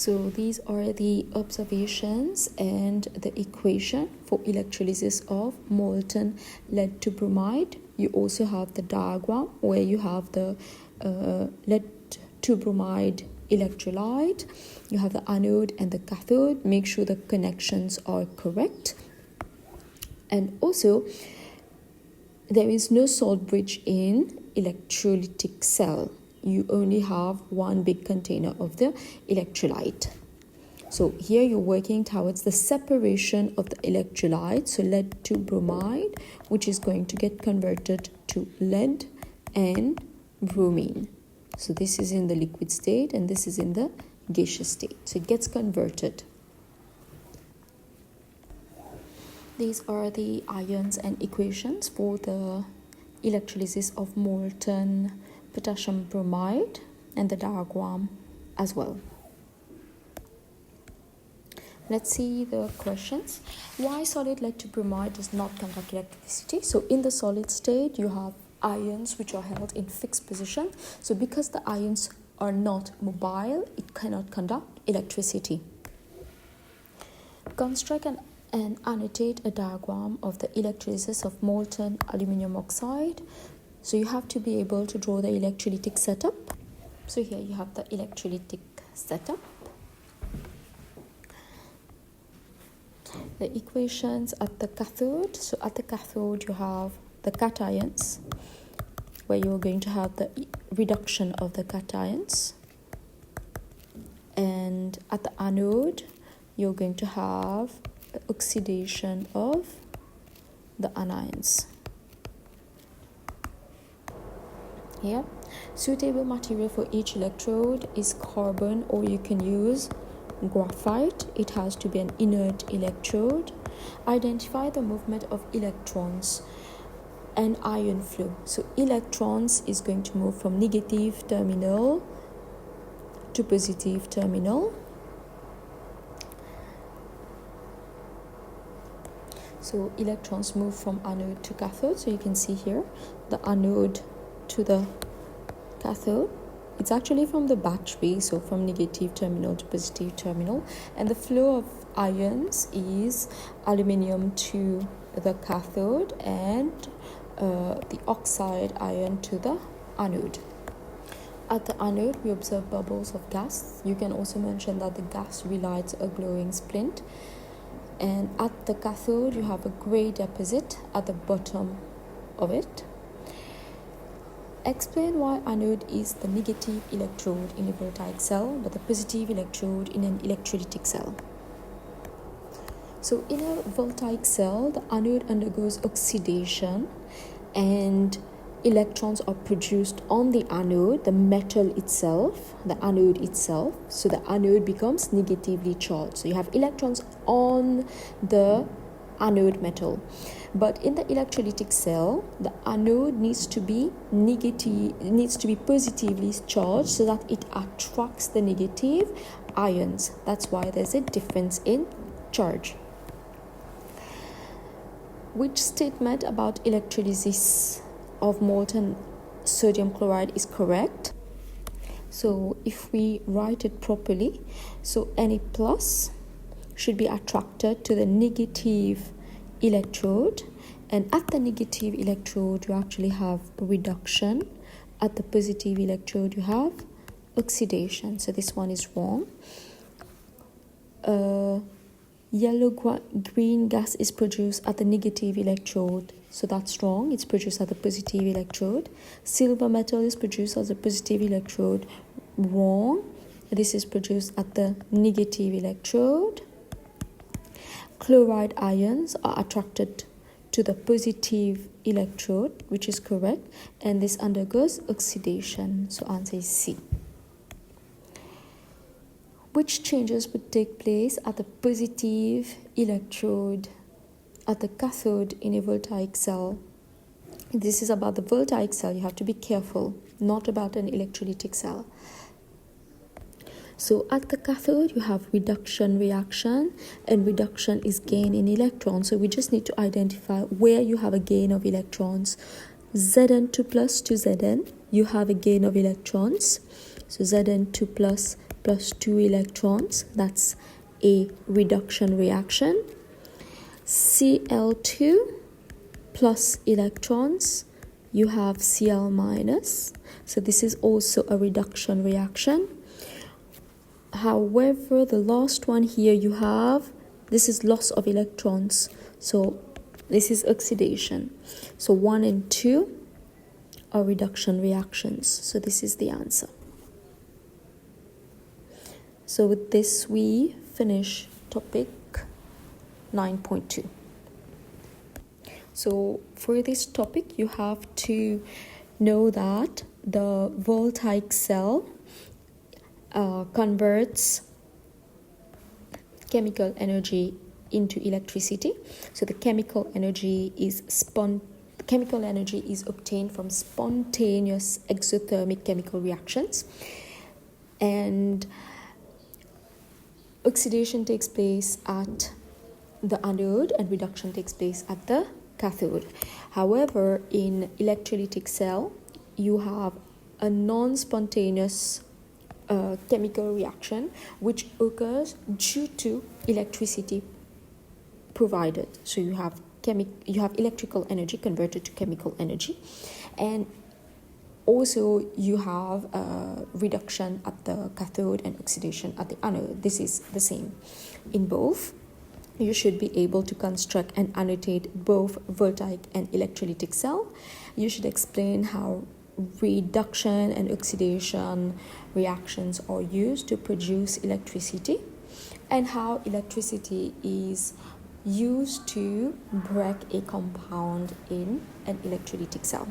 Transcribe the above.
So these are the observations and the equation for electrolysis of molten lead to bromide. You also have the diagram where you have the lead to bromide electrolyte. You have the anode and the cathode. Make sure the connections are correct. And also, there is no salt bridge in electrolytic cell. You only have one big container of the electrolyte. So here you're working towards the separation of the electrolyte, so lead to bromide, which is going to get converted to lead and bromine. So this is in the liquid state and this is in the gaseous state. So it gets converted. These are the ions and equations for the electrolysis of molten potassium bromide and the diagram as well. Let's see the questions. Why solid lead to bromide does not conduct electricity? So in the solid state, you have ions which are held in fixed position. So because the ions are not mobile, it cannot conduct electricity. Construct and annotate a diagram of the electrolysis of molten aluminum oxide. So you have to be able to draw the electrolytic setup. So here you have the electrolytic setup. The equations at the cathode. So at the cathode you have the cations, where you're going to have the reduction of the cations. And at the anode, you're going to have the oxidation of the anions. Here, suitable material for each electrode is carbon, or you can use graphite. It has to be an inert electrode. Identify the movement of electrons and ion flow. So electrons is going to move from negative terminal to positive terminal. So electrons move from anode to cathode. So you can see here the anode to the cathode. It's actually from the battery, so from negative terminal to positive terminal. And the flow of ions is aluminium to the cathode and the oxide ion to the anode. At the anode, we observe bubbles of gas. You can also mention that the gas relights a glowing splint. And at the cathode, you have a gray deposit at the bottom of it. Explain why anode is the negative electrode in a voltaic cell, but the positive electrode in an electrolytic cell. So in a voltaic cell, the anode undergoes oxidation and electrons are produced on the anode, the metal itself, the anode itself. So the anode becomes negatively charged. So you have electrons on the anode metal. But in the electrolytic cell, the anode needs to be positively charged so that it attracts the negative ions. That's why there's a difference in charge. Which statement about electrolysis of molten sodium chloride is correct? So if we write it properly, so Na plus should be attracted to the negative electrode, and at the negative electrode you actually have reduction. At the positive electrode you have oxidation. So this one is wrong. Yellow-green gas is produced at the negative electrode. So that's wrong. It's produced at the positive electrode. Silver metal is produced as a positive electrode. Wrong. This is produced at the negative electrode. Chloride ions are attracted to the positive electrode, which is correct. And this undergoes oxidation. So answer is C. Which changes would take place at the positive electrode at the cathode in a voltaic cell? This is about the voltaic cell. You have to be careful, not about an electrolytic cell. So at the cathode, you have reduction reaction, and reduction is gain in electrons. So we just need to identify where you have a gain of electrons. Zn2 plus to Zn, you have a gain of electrons. So Zn2 plus plus 2 electrons. That's a reduction reaction. Cl2 plus electrons, you have Cl minus. So this is also a reduction reaction. However, the last one here you have, this is loss of electrons. So this is oxidation. So 1 and 2 are reduction reactions. So this is the answer. So with this, we finish topic 9.2. So for this topic, you have to know that the voltaic cell converts chemical energy into electricity. So the chemical energy is obtained from spontaneous exothermic chemical reactions, and oxidation takes place at the anode and reduction takes place at the cathode. However, in electrolytic cell, you have a non-spontaneous chemical reaction which occurs due to electricity provided. So you have electrical energy converted to chemical energy, and also you have reduction at the cathode and oxidation at the anode. This is the same in both. You should be able to construct and annotate both voltaic and electrolytic cell. You should explain how reduction and oxidation reactions are used to produce electricity, and how electricity is used to break a compound in an electrolytic cell.